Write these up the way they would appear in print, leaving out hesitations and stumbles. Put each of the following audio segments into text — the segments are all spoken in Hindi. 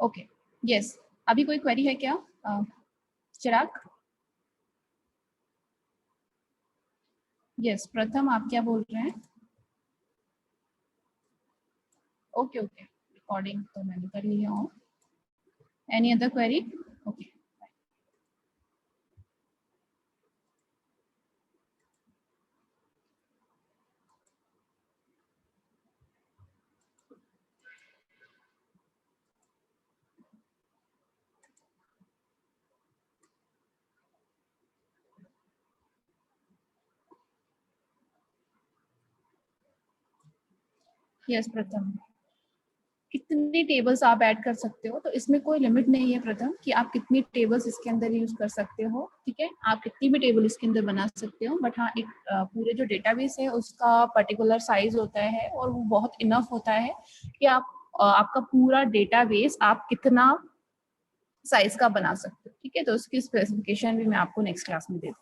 ओके, यस, अभी कोई क्वेरी है क्या? चिराग? यस, प्रथम आप क्या बोल रहे हैं? ओके ओके, रिकॉर्डिंग तो मैंने कर लिया हूँ। Any other query? Okay, yes प्रथम, कितनी टेबल्स आप ऐड कर सकते हो? तो इसमें कोई लिमिट नहीं है प्रथम कि आप कितनी टेबल्स इसके अंदर यूज कर सकते हो, ठीक है? आप कितनी भी टेबल इसके अंदर बना सकते हो, बट हाँ, एक पूरे जो डेटाबेस है उसका पर्टिकुलर साइज होता है और वो बहुत इनफ होता है कि आप आपका पूरा डेटाबेस आप कितना साइज का बना सकते हो, ठीक है? तो उसकी स्पेसिफिकेशन भी मैं आपको नेक्स्ट क्लास में दे दूँ।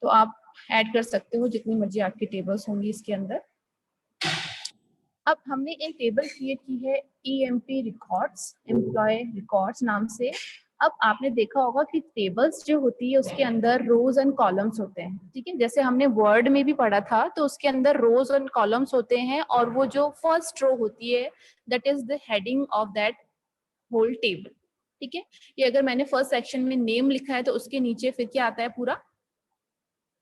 तो आप ऐड कर सकते हो जितनी मर्जी आपकी टेबल्स होंगी इसके अंदर। अब हमने एक टेबल क्रिएट की है EMP रिकॉर्ड्स, एम्प्लॉय रिकॉर्ड्स नाम से। अब आपने देखा होगा कि टेबल्स जो होती है उसके अंदर रोज एंड कॉलम्स होते हैं, ठीक है? जैसे हमने वर्ड में भी पढ़ा था, तो उसके अंदर रोज एंड कॉलम्स होते हैं और वो जो फर्स्ट रो होती है that is the heading of that whole table, ठीक है? ये अगर मैंने फर्स्ट सेक्शन में नेम लिखा है तो उसके नीचे फिर क्या आता है? पूरा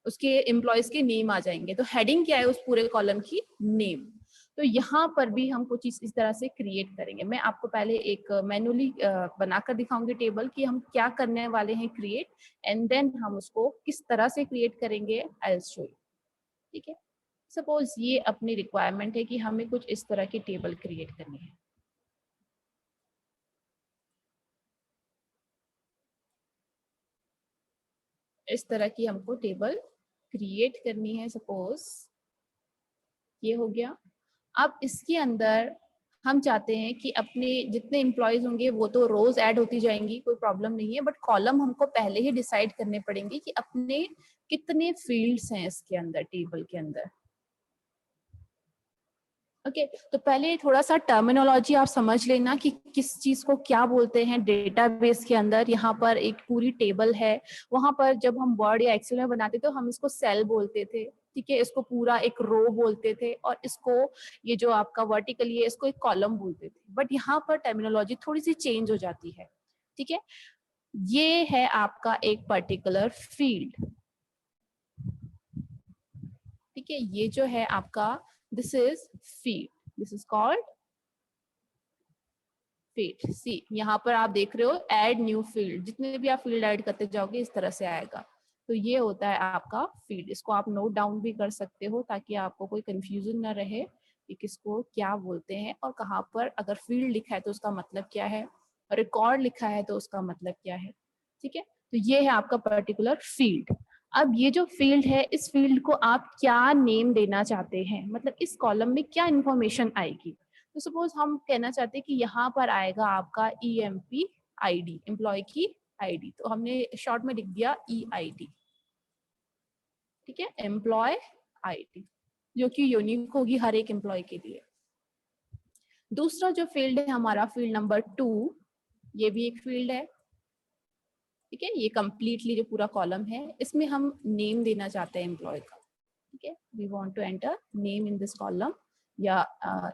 उसके एम्प्लॉयज के नेम आ जाएंगे। तो हेडिंग क्या है उस पूरे कॉलम की? नेम। तो यहाँ पर भी हम कुछ इस तरह से क्रिएट करेंगे। मैं आपको पहले एक मैनुअली बनाकर दिखाऊंगी टेबल कि हम क्या करने वाले हैं क्रिएट, एंड देन हम उसको किस तरह से क्रिएट करेंगे आई विल शो यू, ठीक है? सपोज ये अपनी रिक्वायरमेंट है कि हमें कुछ इस तरह की टेबल क्रिएट करनी है। इस तरह की हमको टेबल क्रिएट करनी है। सपोज ये हो गया। अब इसके अंदर हम चाहते हैं कि अपने जितने एम्प्लॉयज होंगे वो तो रोज ऐड होती जाएंगी, कोई प्रॉब्लम नहीं है, बट कॉलम हमको पहले ही डिसाइड करने पड़ेंगे कि अपने कितने फील्ड्स हैं इसके अंदर, टेबल के अंदर। ओके, तो पहले थोड़ा सा टर्मिनोलॉजी आप समझ लेना कि किस चीज को क्या बोलते हैं डेटाबेस के अंदर। यहाँ पर एक पूरी टेबल है, वहां पर जब हम वर्ड या एक्सेल में बनाते तो हम इसको सेल बोलते थे, ठीक है? इसको पूरा एक रो बोलते थे, और इसको ये जो आपका वर्टिकली है इसको एक कॉलम बोलते थे। बट यहाँ पर टर्मिनोलॉजी थोड़ी सी चेंज हो जाती है, ठीक है? ये है आपका एक पर्टिकुलर फील्ड, ठीक है? ये जो है आपका this is field, this is called field. See यहाँ पर आप देख रहे हो ऐड न्यू फील्ड, जितने भी आप फील्ड ऐड करते जाओगे इस तरह से आएगा। तो ये होता है आपका फील्ड। इसको आप नोट डाउन भी कर सकते हो ताकि आपको कोई कंफ्यूजन ना रहे कि किसको क्या बोलते हैं और कहाँ पर। अगर फील्ड लिखा है तो उसका मतलब क्या है, रिकॉर्ड लिखा है तो उसका मतलब क्या है, ठीक है? तो ये है आपका पर्टिकुलर फील्ड। अब ये जो फील्ड है, इस फील्ड को आप क्या नेम देना चाहते हैं, मतलब इस कॉलम में क्या इंफॉर्मेशन आएगी। तो सपोज हम कहना चाहते हैं कि यहाँ पर आएगा आपका EMP ID, एम्प्लॉय की ID, तो हमने शॉर्ट में लिख दिया EID, ठीक है? एम्प्लॉय ID, जो कि यूनिक होगी हर एक एम्प्लॉय के लिए। दूसरा जो फील्ड है हमारा, फील्ड नंबर 2, ये भी एक फील्ड है, ठीक है? ये कंप्लीटली जो पूरा कॉलम है इसमें हम नेम देना चाहते हैं एम्प्लॉय का, ठीक है? We want to enter name in this column, या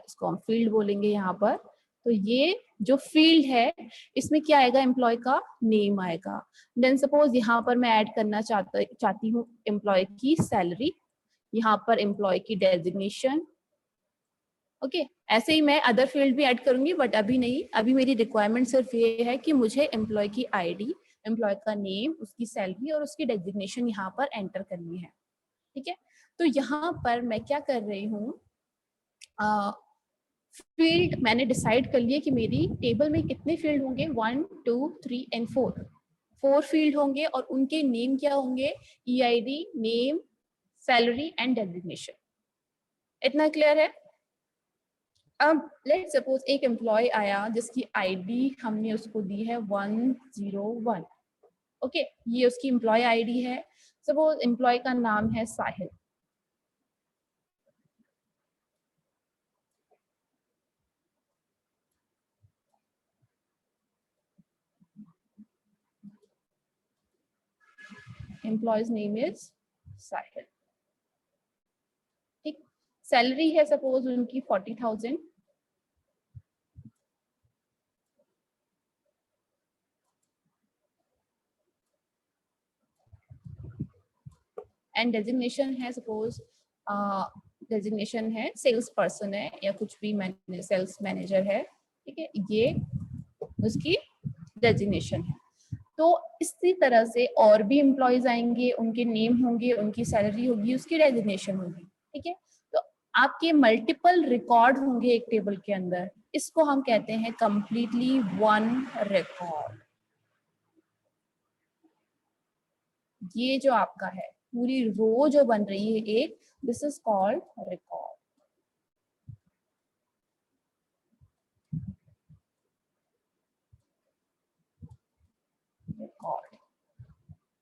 इसको हम फील्ड बोलेंगे यहाँ पर। तो ये जो फील्ड है इसमें क्या आएगा? एम्प्लॉय का नेम आएगा। देन सपोज यहाँ पर मैं ऐड करना चाहती हूँ एम्प्लॉय की सैलरी, यहाँ पर एम्प्लॉय की डेजिग्नेशन। ओके, ऐसे ही मैं अदर फील्ड भी ऐड करूंगी बट अभी नहीं। अभी मेरी रिक्वायरमेंट सिर्फ ये है कि मुझे एम्प्लॉय की ID, एम्प्लॉय का नेम, उसकी सैलरी और उसकी डेजिग्नेशन यहाँ पर एंटर करनी है, ठीक है? तो यहाँ पर मैं क्या कर रही हूँ, फील्ड मैंने डिसाइड कर लिया कि मेरी टेबल में कितने फील्ड होंगे, 1 2 3 एंड 4 फील्ड होंगे, और उनके नेम क्या होंगे? EID, name, salary and designation. इतना क्लियर है? अब लेट सपोज एक एम्प्लॉय आया जिसकी ID हमने उसको दी है 101, ओके? ये उसकी एम्प्लॉय ID है। सपोज एम्प्लॉय का नाम है साहिल, एम्प्लॉयज नेम इज साहिल। ठीक, सैलरी है सपोज उनकी 40,000, एंड डेजिग्नेशन है सपोज डेजिग्नेशन है सेल्स पर्सन है या कुछ भी सेल्स मैनेजर है, ठीक है, ये उसकी डेजिग्नेशन है। तो इसी तरह से और भी एम्प्लॉयज आएंगे, उनके नेम होंगे, उनकी सैलरी होगी, उसकी डेजिग्नेशन होगी, ठीक है। तो आपके मल्टीपल रिकॉर्ड होंगे एक टेबल के अंदर, इसको हम कहते हैं कंप्लीटली वन रिकॉर्ड। ये जो आपका है पूरी रो जो बन रही है एक, this is called record. Record,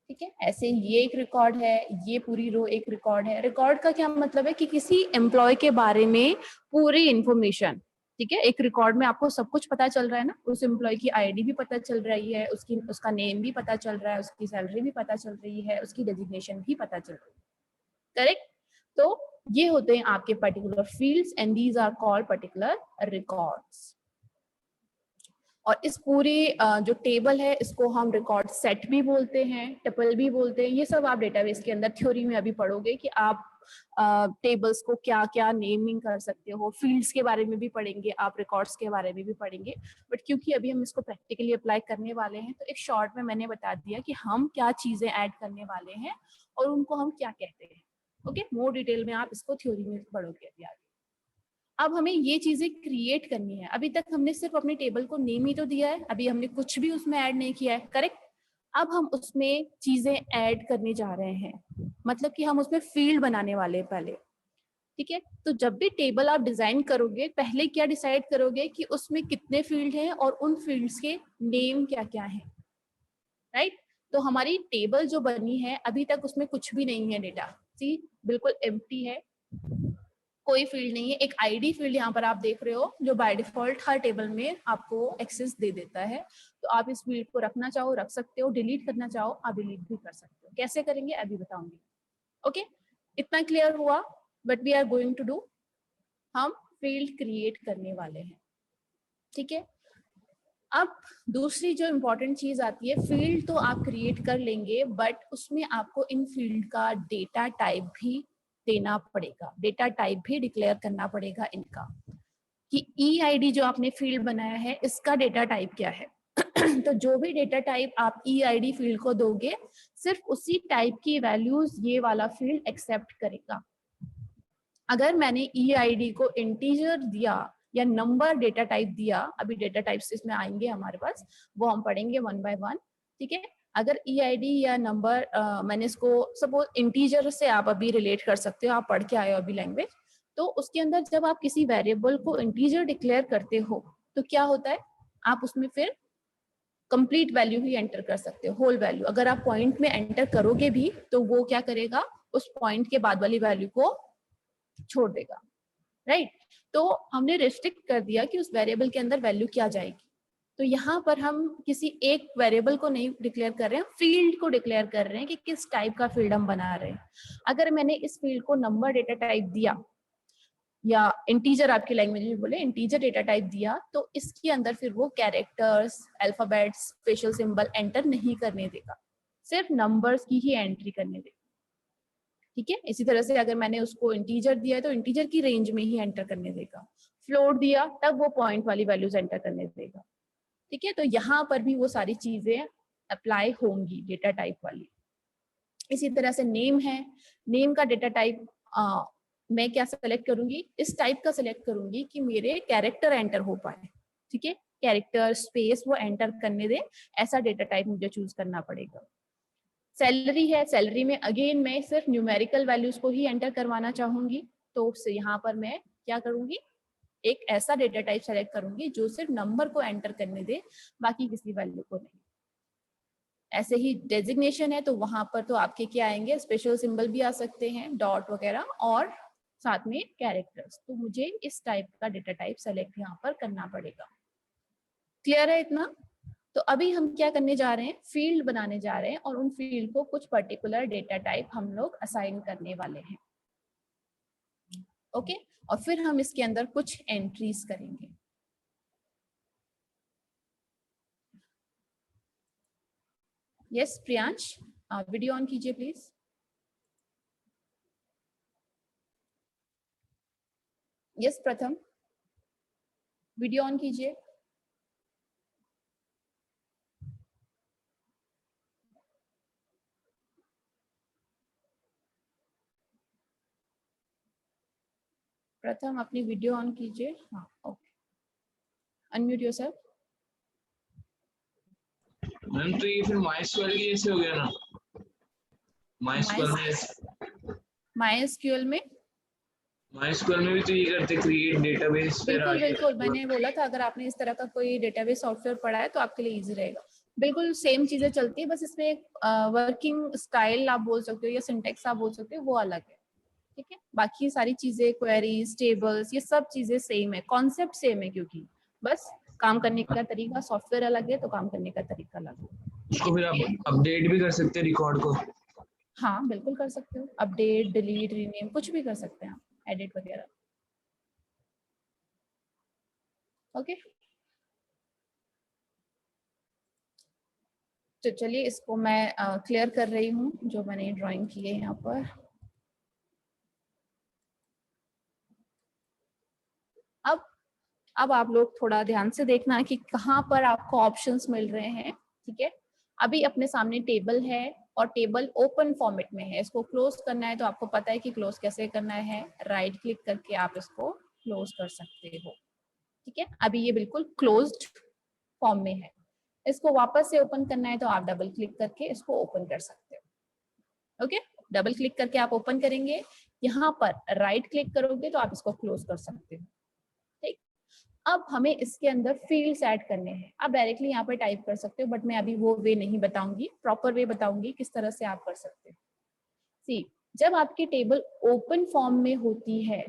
ठीक है। ऐसे ये एक रिकॉर्ड है, ये पूरी रो एक रिकॉर्ड है। रिकॉर्ड का क्या मतलब है कि किसी एम्प्लॉय के बारे में पूरी इंफॉर्मेशन, ठीक है। एक रिकॉर्ड में आपको सब कुछ पता चल रहा है ना, उस एम्प्लॉय की आईडी भी पता चल रही है, उसका नेम भी पता चल रहा है, उसकी सैलरी भी पता चल रही है, उसकी डेजिग्नेशन भी पता चल रही है, करेक्ट। तो ये होते हैं आपके particular fields and these are called particular records. और इस पूरी जो टेबल है इसको हम रिकॉर्ड सेट भी बोलते हैं, टपल भी बोलते हैं। ये सब आप डेटाबेस के अंदर थ्योरी में अभी पढ़ोगे कि आप टेबल्स को क्या क्या नेमिंग कर सकते हो, फील्ड्स के बारे में भी पढ़ेंगे, आप रिकॉर्ड्स के बारे में भी पढ़ेंगे। बट क्योंकि अभी हम इसको प्रैक्टिकली अप्लाई करने वाले हैं तो एक शॉर्ट में मैंने बता दिया कि हम क्या चीजें ऐड करने वाले हैं और उनको हम क्या कहते हैं। ओके, मोर डिटेल में आप इसको थ्योरी में पढ़ोगे अभी आगे। अब हमें ये चीजें क्रिएट करनी है। अभी तक हमने सिर्फ अपने टेबल को नेम ही तो दिया है, अभी हमने कुछ भी उसमें ऐड नहीं किया है, करेक्ट। अब हम उसमें चीजें ऐड करने जा रहे हैं, मतलब कि हम उसमें फील्ड बनाने वाले हैं पहले, ठीक है। तो जब भी टेबल आप डिजाइन करोगे पहले क्या डिसाइड करोगे कि उसमें कितने फील्ड हैं और उन फील्ड्स के नेम क्या क्या हैं, राइट। तो हमारी टेबल जो बनी है अभी तक उसमें कुछ भी नहीं है डेटा, सी बिल्कुल एम्प्टी है, कोई फील्ड नहीं है। एक आईडी फील्ड यहाँ पर आप देख रहे हो जो बाय डिफॉल्ट हर टेबल में आपको एक्सेस दे देता है। तो आप इस फील्ड को रखना चाहो रख सकते हो, डिलीट करना चाहो आप डिलीट भी कर सकते हो। कैसे करेंगे अभी बताऊंगी। ओके, इतना क्लियर हुआ। But we are going to do, हम फील्ड क्रिएट करने वाले हैं, ठीक है। अब दूसरी जो इम्पोर्टेंट चीज आती है, फील्ड तो आप क्रिएट कर लेंगे बट उसमें आपको इन फील्ड का डेटा टाइप भी देना पड़ेगा, डेटा टाइप भी डिक्लेयर करना पड़ेगा इनका, कि EID जो आपने फील्ड बनाया है इसका डेटा टाइप क्या है। तो जो भी डेटा टाइप आप EID फील्ड को दोगे सिर्फ उसी टाइप की वैल्यूज ये वाला फील्ड एक्सेप्ट करेगा। अगर मैंने EID को इंटीजर दिया या नंबर डेटा टाइप दिया, अभी डेटा टाइप्स इसमें आएंगे हमारे पास, वो हम पढ़ेंगे वन बाय वन, ठीक है। अगर EID या नंबर मैंने इसको सपोज इंटीजर से आप अभी रिलेट कर सकते हो, आप पढ़ के आए हो अभी लैंग्वेज, तो उसके अंदर जब आप किसी वेरिएबल को इंटीजर डिक्लेयर करते हो तो क्या होता है, आप उसमें फिर कंप्लीट वैल्यू ही एंटर कर सकते हो, होल वैल्यू। अगर आप पॉइंट में एंटर करोगे भी तो वो क्या करेगा, उस पॉइंट के बाद वाली वैल्यू को छोड़ देगा, राइट। तो हमने रिस्ट्रिक्ट कर दिया कि उस वेरिएबल के अंदर वैल्यू क्या जाएगी। तो यहाँ पर हम किसी एक वेरिएबल को नहीं डिक्लेयर कर रहे हैं, फील्ड को डिक्लेयर कर रहे हैं कि किस टाइप का फील्ड हम बना रहे हैं। अगर मैंने इस फील्ड को नंबर डेटा टाइप दिया या इंटीजर, आपकी लैंग्वेज में बोले इंटीजर डेटा टाइप दिया, तो इसके अंदर फिर वो characters, alphabets, special symbol enter नहीं करने देगा, सिर्फ नंबर्स की ही एंट्री करने देगा, ठीक है। इसी तरह से अगर मैंने उसको इंटीजर दिया है तो इंटीजर की रेंज में ही एंटर करने देगा, फ्लोट दिया तब वो पॉइंट वाली वैल्यूज एंटर करने देगा, ठीक है। तो यहाँ पर भी वो सारी चीजें अप्लाई होंगी डेटा टाइप वाली। इसी तरह से नेम है, नेम का डेटा टाइप मैं क्या सेलेक्ट करूंगी, इस टाइप का सेलेक्ट करूंगी कि मेरे कैरेक्टर एंटर हो पाए, ठीक है। कैरेक्टर स्पेस वो एंटर करने दे, ऐसा डेटा टाइप मुझे चूज करना पड़ेगा। सैलरी है, सैलरी में अगेन मैं सिर्फ न्यूमेरिकल वैल्यूज को ही एंटर करवाना चाहूंगी, तो यहाँ पर मैं क्या करूंगी, एक ऐसा डेटा टाइप सेलेक्ट करूंगी जो सिर्फ नंबर को एंटर करने दे, बाकी किसी वैल्यू को नहीं। ऐसे ही डेजिग्नेशन है तो वहां पर तो आपके क्या आएंगे, स्पेशल सिंबल भी आ सकते हैं, डॉट वगैरह, और साथ में कैरेक्टर्स। तो मुझे इस टाइप का डेटा टाइप सेलेक्ट यहाँ पर करना पड़ेगा। क्लियर है इतना? तो अभी हम क्या करने जा रहे हैं, फील्ड बनाने जा रहे हैं और उन फील्ड को कुछ पर्टिकुलर डेटा टाइप हम लोग असाइन करने वाले हैं। ओके, और फिर हम इसके अंदर कुछ एंट्रीज करेंगे। यस प्रियांश, वीडियो ऑन कीजिए प्लीज। यस प्रथम, वीडियो ऑन कीजिए। प्रथम अपनी वीडियो ऑन कीजिए। हाँ ओके, अनम्यूट योरसेल्फ। मैम तो ये फिर माइस्क्वेल की जैसे हो गया ना, माइस्क्वेल में माइस्क्वेल में भी तो ये करते क्रिएट डेटाबेस। बिल्कुल बिल्कुल, मैंने बोला था अगर आपने इस तरह का कोई डेटाबेस सॉफ्टवेयर पढ़ा है तो आपके लिए इजी रहेगा। बिल्कुल सेम चीजें चलती है, बस इसमें एक वर्किंग स्टाइल आप बोल सकते हो या सिंटेक्स आप बोल सकते हो, वो अलग है। ठीक है, बाकी सारी चीजें क्वेरीज, टेबल्स, ये सब चीजें सेम है, कॉन्सेप्ट सेम है, क्योंकि बस काम करने का तरीका सॉफ्टवेयर अलग है तो काम करने का तरीका अलग है। उसको फिर आप अपडेट भी कर सकते हैं रिकॉर्ड को। हाँ बिल्कुल कर सकते हो, अपडेट, डिलीट, रीनेम, कुछ भी कर सकते हैं आप, एडिट वगैरह। ओके, तो चलिए इसको मैं क्लियर कर रही हूँ जो मैंने ड्राइंग की है यहाँ पर। अब आप लोग थोड़ा ध्यान से देखना कि कहाँ पर आपको ऑप्शंस मिल रहे हैं। ठीक है, अभी अपने सामने टेबल है और टेबल ओपन फॉर्मेट में है। इसको क्लोज करना है तो आपको पता है कि क्लोज कैसे करना है, राइट क्लिक करके आप इसको क्लोज कर सकते हो। ठीक है, अभी ये बिल्कुल क्लोज्ड फॉर्म में है। इसको वापस से ओपन करना है तो आप डबल क्लिक करके इसको ओपन कर सकते हो। ओके, डबल क्लिक करके आप ओपन करेंगे, यहाँ पर राइट क्लिक करोगे तो आप इसको क्लोज कर सकते हो। ठीक, अब हमें इसके अंदर फील्ड्स ऐड करने हैं। आप डायरेक्टली यहाँ पर टाइप कर सकते हो, बट मैं अभी वो वे नहीं बताऊंगी, प्रॉपर वे बताऊंगी किस तरह से आप कर सकते हो। सी, जब आपकी टेबल ओपन फॉर्म में होती है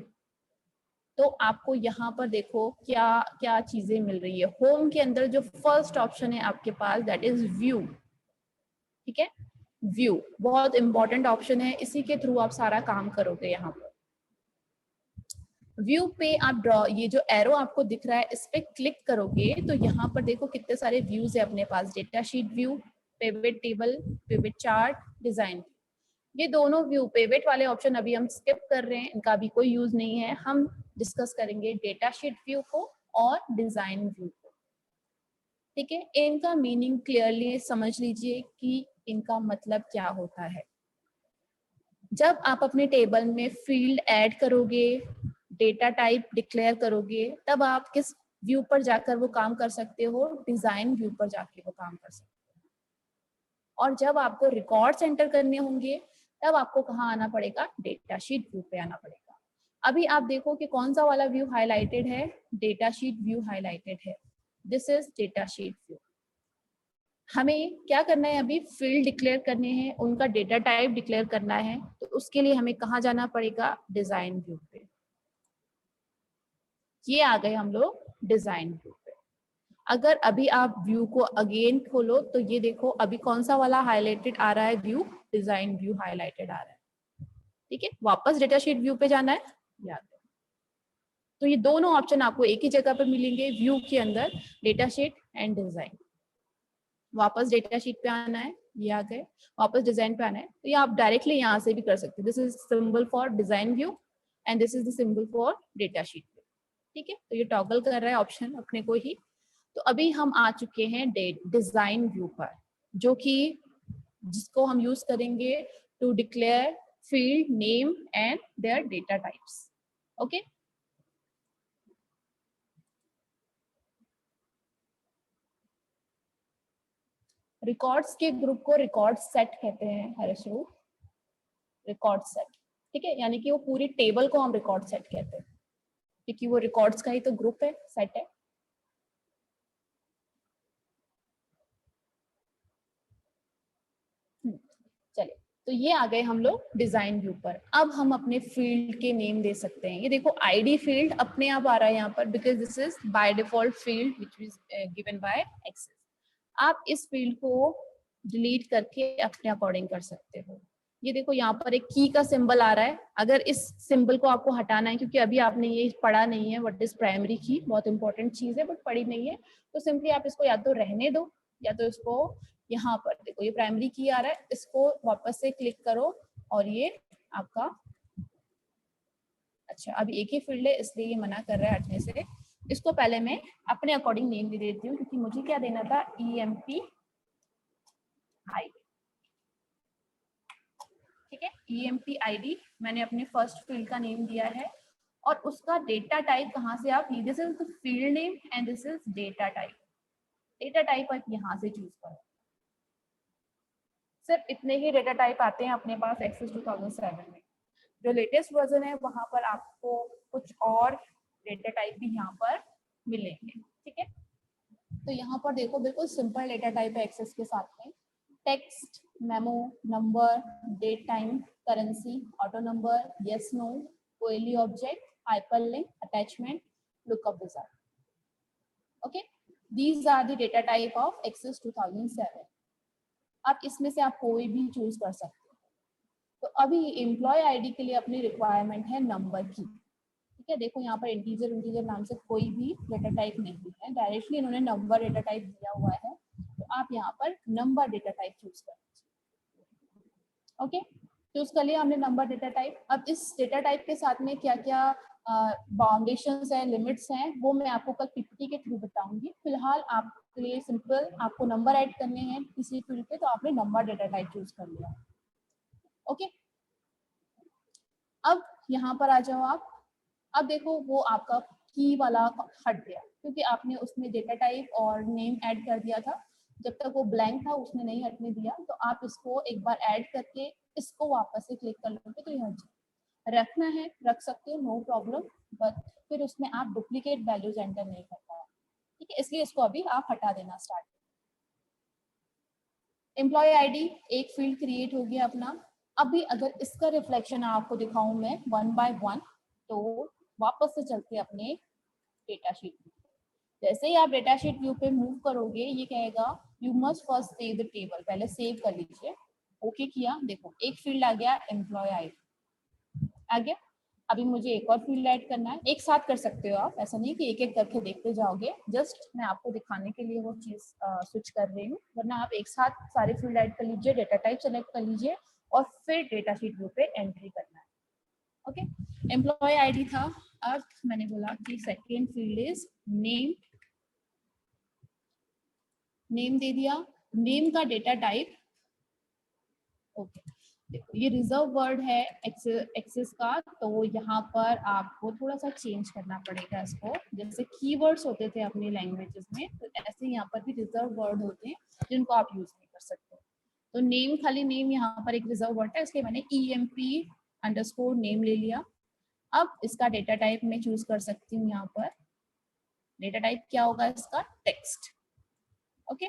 तो आपको यहाँ पर देखो क्या क्या चीजें मिल रही है। होम के अंदर जो फर्स्ट ऑप्शन है आपके पास, दैट इज व्यू। ठीक है, व्यू बहुत इंपॉर्टेंट ऑप्शन है, इसी के थ्रू आप सारा काम करोगे। यहाँ पर व्यू पे आप ड्रॉ, ये जो एरो आपको दिख रहा है इस पे क्लिक करोगे तो यहाँ पर देखो कितने सारे व्यूज है अपने पास, data sheet view, pivot table, pivot chart, design. ये दोनों व्यू, पिवट वाले ऑप्शन अभी हम स्किप कर रहे हैं, इनका भी कोई यूज नहीं है। हम डिस्कस करेंगे डेटा शीट व्यू को और डिजाइन व्यू को। ठीक है, इनका मीनिंग क्लियरली समझ लीजिए कि इनका मतलब क्या होता है। जब आप अपने टेबल में फील्ड ऐड करोगे, डेटा टाइप डिक्लेयर करोगे, तब आप किस व्यू पर जाकर वो काम कर सकते हो, डिजाइन व्यू पर जाके वो काम कर सकते हो। और जब आपको रिकॉर्ड्स एंटर करने होंगे तब आपको कहाँ आना पड़ेगा, डेटा शीट व्यू पे आना पड़ेगा। अभी आप देखो कि कौन सा वाला व्यू हाईलाइटेड है, डेटा शीट व्यू हाईलाइटेड है। This is data sheet view. हमें क्या करना है, अभी फील्ड डिक्लेयर करने हैं, उनका डेटा टाइप डिक्लेयर करना है, तो उसके लिए हमें कहाँ जाना पड़ेगा, डिजाइन व्यू पे। ये आ गए हम लोग डिजाइन व्यू पे। अगर अभी आप व्यू को अगेन खोलो तो ये देखो अभी कौन सा वाला हाईलाइटेड आ रहा है व्यू, डिजाइन व्यू हाईलाइटेड आ रहा है। ठीक है, वापस डेटा शीट व्यू पे जाना है, याद है। तो ये दोनों ऑप्शन आपको एक ही जगह पर मिलेंगे, व्यू के अंदर डेटा शीट एंड डिजाइन। वापस डेटा शीट पे आना है, ये आ गए, वापस डिजाइन पे आना है। तो ये आप डायरेक्टली यहाँ से भी कर सकते हैं। This is symbol for design view and this is the symbol for data sheet view. ठीक है, तो ये टॉगल कर रहा है ऑप्शन अपने को ही। तो अभी हम आ चुके हैं डिजाइन व्यू पर, जो कि जिसको हम यूज करेंगे to declare field name and their data types. Okay, records के ग्रुप को रिकॉर्ड सेट कहते हैं हर्षरू, रिकॉर्ड सेट। ठीक है, यानी कि वो पूरी टेबल को हम रिकॉर्ड सेट कहते हैं, क्योंकि वो रिकॉर्ड्स का ही तो ग्रुप है, सेट है। चलिए, तो ये आ गए हम लोग डिजाइन व्यू पर। अब हम अपने फील्ड के नेम दे सकते हैं। ये देखो आईडी फील्ड अपने आप आ रहा है यहाँ पर, because this is by default field which is given by access. आप इस फील्ड को डिलीट करके अपने अकॉर्डिंग कर सकते हो। ये देखो यहाँ पर एक की का सिंबल आ रहा है, अगर इस सिंबल को आपको हटाना है, क्योंकि अभी आपने ये पढ़ा नहीं है व्हाट इज प्राइमरी की, बहुत इंपॉर्टेंट चीज है बट पढ़ी नहीं है, तो सिंपली आप इसको या तो रहने दो या तो इसको यहाँ पर देखो ये प्राइमरी की आ रहा है, इसको वापस से क्लिक करो और ये आपका, अच्छा अभी एक ही फील्ड है इसलिए ये मना कर रहा है हटने से। इसको पहले मैं अपने अकॉर्डिंग नेम दे देती हूँ, क्योंकि मुझे क्या देना था, EMP ID, ठीक है। EMP ID मैंने अपने फर्स्ट फील्ड का नेम दिया है, और उसका डेटा टाइप कहाँ से आप, this is the field name and this is data type. Data type आप यहाँ से चूज करो। सिर्फ इतने ही डेटा टाइप आते हैं अपने पास एक्सेस 2007 में। जो लेटेस्ट वर्जन है वहां पर आपको कुछ और डेटा टाइप भी यहाँ पर मिलेंगे, ठीक है। तो यहाँ पर देखो बिल्कुल सिंपल डेटा टाइप है एक्सेस के साथ में, text, memo, number, date time, currency, auto number, yes no, OLE object, hyperlink, attachment, lookup wizard. Okay, these are the data type of Access 2007। अब इसमें से आप कोई भी चूज कर सकते हो। तो अभी एम्प्लॉय आईडी के लिए अपनी रिक्वायरमेंट है नंबर की, ठीक है। देखो यहाँ पर इंटीजर नाम से कोई भी डेटा टाइप नहीं है, डायरेक्टली इन्होंने नंबर डेटा टाइप दिया हुआ है, तो आप यहाँ पर नंबर डेटा टाइप चूज कर लीजिए। ओके, चूज कर लिया हमने नंबर डेटा टाइप। अब इस डेटा टाइप के साथ में क्या क्या बाउंडेशंस है, लिमिट्स हैं, वो मैं आपको कल पीपीटी के थ्रू बताऊंगी। फिलहाल आपके लिए सिंपल, आपको नंबर ऐड करने हैं किसी फील्ड पे, तो आपने नंबर डेटा टाइप चूज कर लिया। ओके, अब यहाँ पर आ जाओ आप। अब देखो वो आपका की वाला हट गया, क्योंकि आपने उसमें डेटा टाइप और नेम ऐड कर दिया था। जब तक वो ब्लैंक था उसने नहीं हटने दिया, तो आप इसको एक बार ऐड करके इसको वापस से क्लिक कर लोगे तो ये हट जाए। रखना है रख सकते हो, नो प्रॉब्लम, बट फिर उसमें आप डुप्लीकेट वैल्यूज एंटर नहीं कर पाओ, ठीक है। इसलिए इसको अभी आप हटा देना स्टार्ट। एम्प्लॉय आईडी एक फील्ड क्रिएट हो गया अपना। अभी अगर इसका रिफ्लेक्शन आपको दिखाऊं मैं वन बाय वन, तो वापस से चलते अपने डेटा शीट में। जैसे ही आप डेटा शीट व्यू पे मूव करोगे, ये कहेगा you must first save the table, पहले सेव कर लीजिए। ओके किया, देखो एक फील्ड आ गया, एम्प्लॉय आईडी आ गया। अभी मुझे एक और फील्ड ऐड करना है, एक साथ कर सकते हो आप, ऐसा नहीं कि एक एक करके देखते जाओगे, जस्ट मैं आपको दिखाने के लिए वो चीज स्विच कर रही हूँ, वरना आप एक साथ सारे फील्ड ऐड कर लीजिए, डेटा टाइप सेलेक्ट कर लीजिए और फिर डेटा शीट व्यू पे एंट्री करना है। ओके, एम्प्लॉय आईडी था। अब मैंने बोला कि second field is name, name दे दिया, नेम का डेटा टाइप, ओके। देखो ये रिजर्व वर्ड है एक्सेस का, तो यहाँ पर आपको थोड़ा सा चेंज करना पड़ेगा इसको। जैसे कीवर्ड्स होते थे अपनी लैंग्वेजेस में, तो ऐसे यहाँ पर भी रिजर्व वर्ड होते हैं जिनको आप यूज नहीं कर सकते। तो नेम, खाली नेम यहाँ पर एक रिजर्व वर्ड है, इसलिए मैंने EMP_ नेम ले लिया। अब इसका डेटा टाइप मैं चूज कर सकती हूँ यहाँ पर। डेटा टाइप क्या होगा इसका, टेक्स्ट। ओके,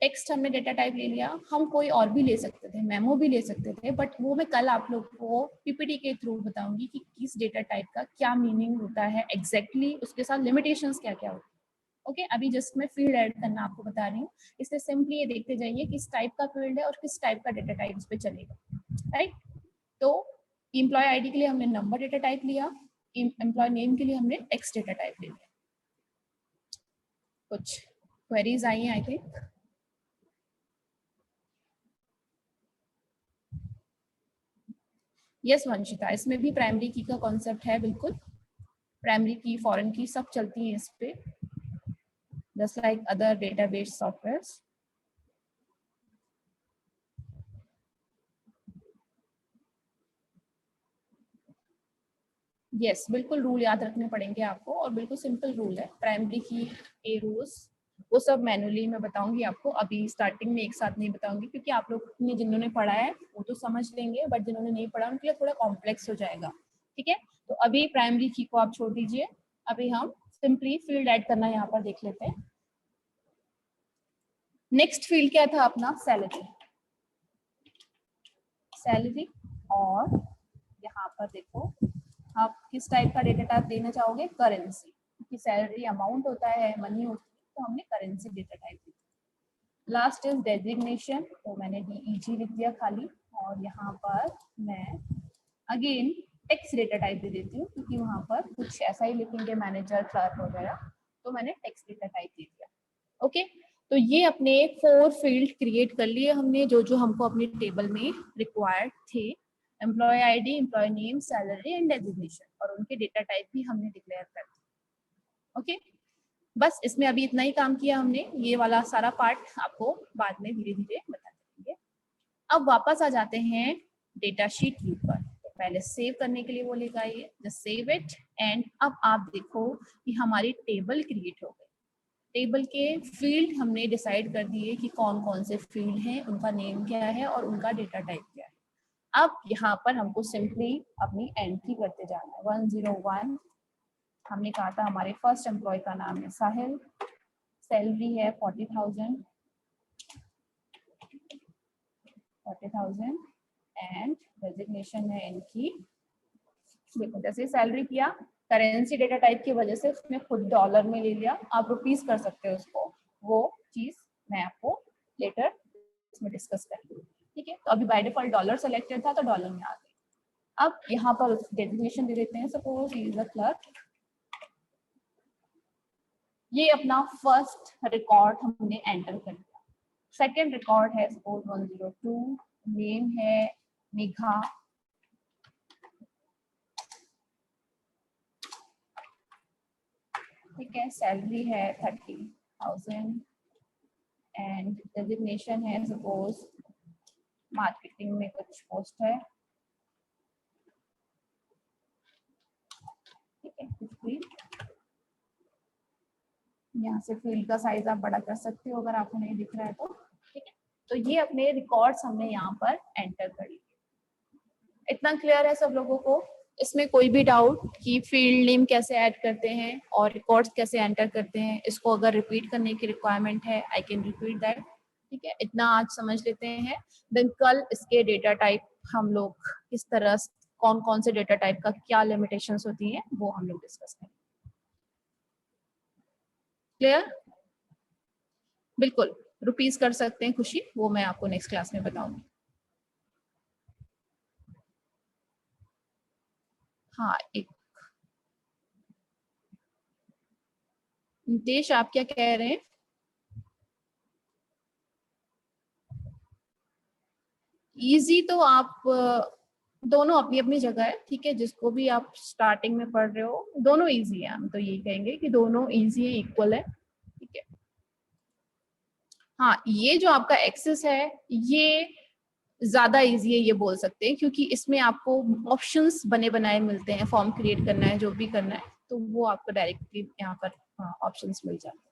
टेक्स्ट हमने डेटा टाइप ले लिया। हम कोई और भी ले सकते थे, मेमो भी ले सकते थे, बट वो मैं कल आप लोग को पीपीटी के थ्रू बताऊंगी कि किस डेटा टाइप का क्या मीनिंग होता है एग्जैक्टली, उसके साथ लिमिटेशंस क्या क्या होती है। ओके, अभी जस्ट मैं फील्ड ऐड करना आपको बता रही हूँ, इसलिए सिंपली ये देखते जाइए किस टाइप का फील्ड है और किस टाइप का डेटा टाइप इस पे चलेगा, राइट। तो एम्प्लॉय आईडी के लिए हमने नंबर डेटा टाइप लिया, एम्प्लॉय नेम के लिए हमने टेक्स्ट डेटा टाइप ले लिया। कुछ क्वेरीज आई हैं आई थिंक। यस वंशिता, इसमें भी प्राइमरी की का कॉन्सेप्ट है, बिल्कुल प्राइमरी की, फॉरेन की सब चलती है इस पे, just like other database softwares. Yes, बिल्कुल रूल याद रखने पड़ेंगे आपको, और बिल्कुल सिंपल रूल है प्राइमरी की ए रूल्स, वो सब मैनुअली मैं बताऊंगी आपको, अभी स्टार्टिंग में एक साथ नहीं बताऊंगी, क्योंकि आप लोग ने जिन्होंने पढ़ा है वो तो समझ लेंगे, बट जिन्होंने नहीं पढ़ा उनके लिए थोड़ा कॉम्प्लेक्स हो जाएगा, ठीक है। तो अभी प्राइमरी की को आप छोड़ दीजिए, अभी हम सिंपली फील्ड ऐड करना यहाँ पर देख लेते हैं। नेक्स्ट फील्ड क्या था अपना, सैलरी। सैलरी, और यहाँ पर देखो आप किस टाइप का डेटा टाइप देना चाहोगे, करेंसी, क्योंकि सैलरी अमाउंट होता है, मनी होती है, तो हमने currency data type the. Last is designation, तो मैंने DEG लिख दिया खाली, और यहाँ पर मैं अगेन टेक्स्ट डेटा टाइप दे देती हूँ क्योंकि वहाँ पर कुछ ऐसा ही लिखेंगे मैनेजर क्लर्क वगैरह, तो मैंने टेक्स्ट डेटा टाइप दे दिया। ओके, तो ये अपने 4 फील्ड क्रिएट कर लिए हमने जो जो हमको अपने टेबल में रिक्वायर्ड थे, employee ID, employee name, salary and designation, और उनके डेटा टाइप भी हमने डिक्लेयर कर दिया। ओके, बस इसमें अभी इतना ही काम किया हमने, ये वाला सारा पार्ट आपको बाद में धीरे धीरे बता देंगे। अब वापस आ जाते हैं डेटा शीट व्यू पर। पहले सेव करने के लिए बोलेगा ये जस्ट सेव इट, एंड अब आप देखो कि हमारी टेबल क्रिएट हो गई। टेबल के फील्ड हमने डिसाइड कर दिए कि कौन कौन से फील्ड हैं, उनका नेम क्या है और उनका डेटा टाइप क्या है। अब यहाँ पर हमको सिंपली अपनी एंट्री करते जाना है। 101 हमने कहा था हमारे फर्स्ट एम्प्लॉय का नाम है साहिल, सैलरी है 40,000 एंड डेजिग्नेशन है इनकी, देखो जैसे सैलरी किया, करेंसी डेटा टाइप की वजह से उसने खुद डॉलर में ले लिया, आप रुपीस कर सकते हो उसको, वो चीज मैं आपको लेटर इसमें डिस्कस करूंगी। ठीक है, तो अभी बाय डिफॉल्ट डॉलर सेलेक्टेड था तो डॉलर में आ गई। अब यहाँ पर डेजिग्नेशन दे देते हैं, suppose he is a clerk. ये अपना फर्स्ट रिकॉर्ड हमने एंटर कर दिया। सेकेंड रिकॉर्ड है सपोज 102, नेम है मेघा, ठीक है, सैलरी है 30,000 एंड डेजिग्नेशन है सपोज मार्केटिंग में कुछ पोस्ट है, ठीक है, कुछ भी। यहाँ से फील्ड का साइज आप बड़ा कर सकते हो अगर आपको नहीं दिख रहा है तो, ठीक है। तो ये अपने रिकॉर्ड्स हमने यहाँ पर एंटर कर लिए। इतना क्लियर है सब लोगों को? इसमें कोई भी डाउट कि फील्ड नेम कैसे ऐड करते हैं और रिकॉर्ड्स कैसे एंटर करते हैं, इसको अगर रिपीट करने की रिक्वायरमेंट है आई कैन रिपीट दैट, ठीक है। इतना आज समझ लेते हैं, देन कल इसके डेटा टाइप हम लोग किस तरह, कौन कौन से डेटा टाइप का क्या लिमिटेशंस होती हैं वो हम लोग डिस्कस करेंगे। क्लियर? बिल्कुल, रुपीस कर सकते हैं खुशी, वो मैं आपको नेक्स्ट क्लास में बताऊंगी। हाँ, एक नितेश आप क्या कह रहे हैं? इजी तो आप दोनों अपनी अपनी जगह है, ठीक है, जिसको भी आप स्टार्टिंग में पढ़ रहे हो दोनों इजी है, हम तो यही कहेंगे कि दोनों इजी है, इक्वल है, ठीक है। हाँ, ये जो आपका एक्सेस है ये ज्यादा इजी है ये बोल सकते हैं, क्योंकि इसमें आपको ऑप्शंस बने बनाए मिलते हैं, फॉर्म क्रिएट करना है जो भी करना है तो वो आपको डायरेक्टली यहाँ पर ऑप्शंस मिल जाते हैं।